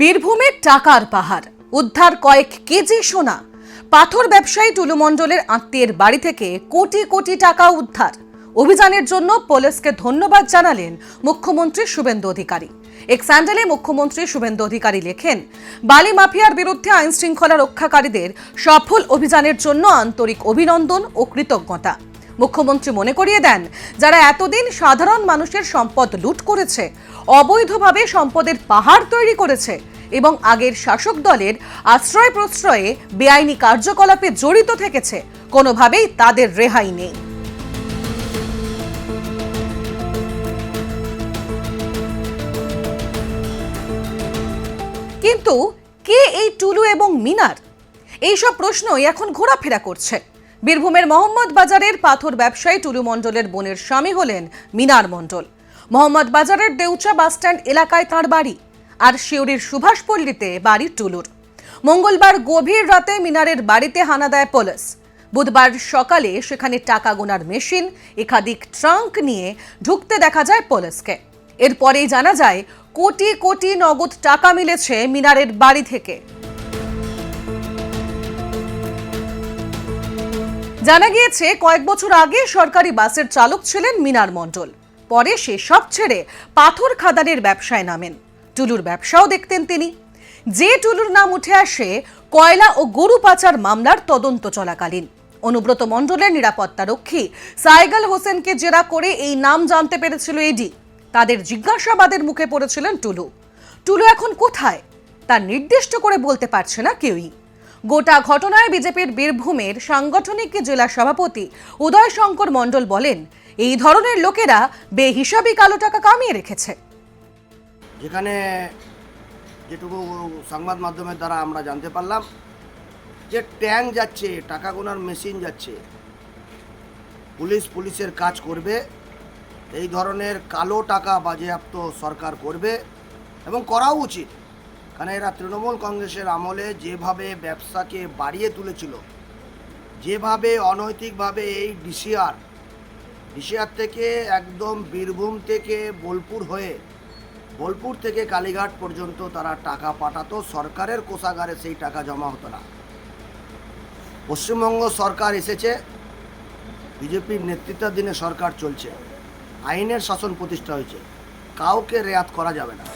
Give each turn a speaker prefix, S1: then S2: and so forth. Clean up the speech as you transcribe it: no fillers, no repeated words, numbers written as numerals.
S1: বীরভূমে টাকার পাহাড়, উদ্ধার কয়েক কেজি সোনা। পাথর ব্যবসায়ী টুলু মণ্ডলের আত্মীয়ের বাড়ি থেকে কোটি কোটি টাকা উদ্ধার। অভিযানের জন্য পুলিশকে ধন্যবাদ জানালেন মুখ্যমন্ত্রী শুভেন্দু অধিকারী। এক স্যান্ডেলে মুখ্যমন্ত্রী শুভেন্দু অধিকারী লেখেন, বালি মাফিয়ার বিরুদ্ধে আইন শৃঙ্খলা রক্ষাকারীদের সফল অভিযানের জন্য আন্তরিক অভিনন্দন ও কৃতজ্ঞতা। মুখ্যমন্ত্রী মনে করিয়ে দেন, যারা এতদিন সাধারণ মানুষের সম্পদ লুট করেছে, অবৈধভাবে সম্পদের পাহাড় তৈরি করেছে এবং আগের শাসক দলের আশ্রয় প্রশ্রয়ে বেআইনি কার্যকলাপে জড়িত থেকেছে, কোনোভাবেই তাদের রেহাই নেই। কিন্তু কে এই টুলু এবং মিনার? এইসব প্রশ্নই এখন ঘোরাফেরা করছে। বীরভূমের মোহাম্মদ বাজারের পাথর ব্যবসায়ী টুলু মণ্ডলের বোনের স্বামী হলেন মিনার মণ্ডল। মোহাম্মদ বাজারের দেউচা বাসস্ট্যান্ড এলাকায় তাঁর বাড়ি, আর শিউরির সুভাষপল্লীতে বাড়ি টুলুর। মঙ্গলবার গভীর রাতে মিনারের বাড়িতে হানা দেয় পুলিশ। বুধবার সকালে সেখানে টাকা গোনার মেশিন, একাধিক ট্রাঙ্ক নিয়ে ঢুকতে দেখা যায় পুলিশকে। এরপরেই জানা যায় কোটি কোটি নগদ টাকা মিলেছে মিনারের বাড়ি থেকে। জানা গিয়েছে, কয়েক বছর আগে সরকারি বাসের চালক ছিলেন মিনার মণ্ডল। পরে সে সব ছেড়ে পাথর খাদানের ব্যবসায় নামেন। টুলুর ব্যবসাও দেখতেন তিনি। যে টুলুর নাম উঠে আসে কয়লা ও গরু পাচার মামলার তদন্ত চলাকালীন। অনুব্রত মণ্ডলের নিরাপত্তারক্ষী সাইগাল হোসেনকে জেরা করে এই নাম জানতে পেরেছিল ইডি। তাদের জিজ্ঞাসাবাদের মুখে পড়েছিলেন টুলু। টুলু এখন কোথায় তা নির্দিষ্ট করে বলতে পারছে না কেউই। গোটা ঘটনায় বিজেপির বীরভূমের সাংগঠনিক জেলা সভাপতি উদয় শঙ্কর মণ্ডল বলেন, এই ধরনের লোকেরা বেহিসাবি কালো টাকা কামিয়ে রেখেছে।
S2: যেখানে যেটুকু সংবাদ মাধ্যমের দ্বারা আমরা জানতে পারলাম যে ট্যাঙ্ক যাচ্ছে, টাকা গোনার মেশিন যাচ্ছে, পুলিশের কাজ করবে, এই ধরনের কালো টাকা বাজেয়াপ্ত সরকার করবে এবং করাও উচিত। কারণ এরা তৃণমূল কংগ্রেসের আমলে যেভাবে ব্যবসাকে বাড়িয়ে তুলেছিল, যেভাবে অনৈতিকভাবে এই ডিসিআর থেকে একদম বীরভূম থেকে বোলপুর থেকে কালীঘাট পর্যন্ত তারা টাকা পাঠাতো, সরকারের কোষাগারে সেই টাকা জমা হতো না। পশ্চিমবঙ্গ সরকার এসেছে, বিজেপির নেতৃত্বাধীনে সরকার চলছে, আইনের শাসন প্রতিষ্ঠা হয়েছে, কাউকে রেয়াত করা যাবে না।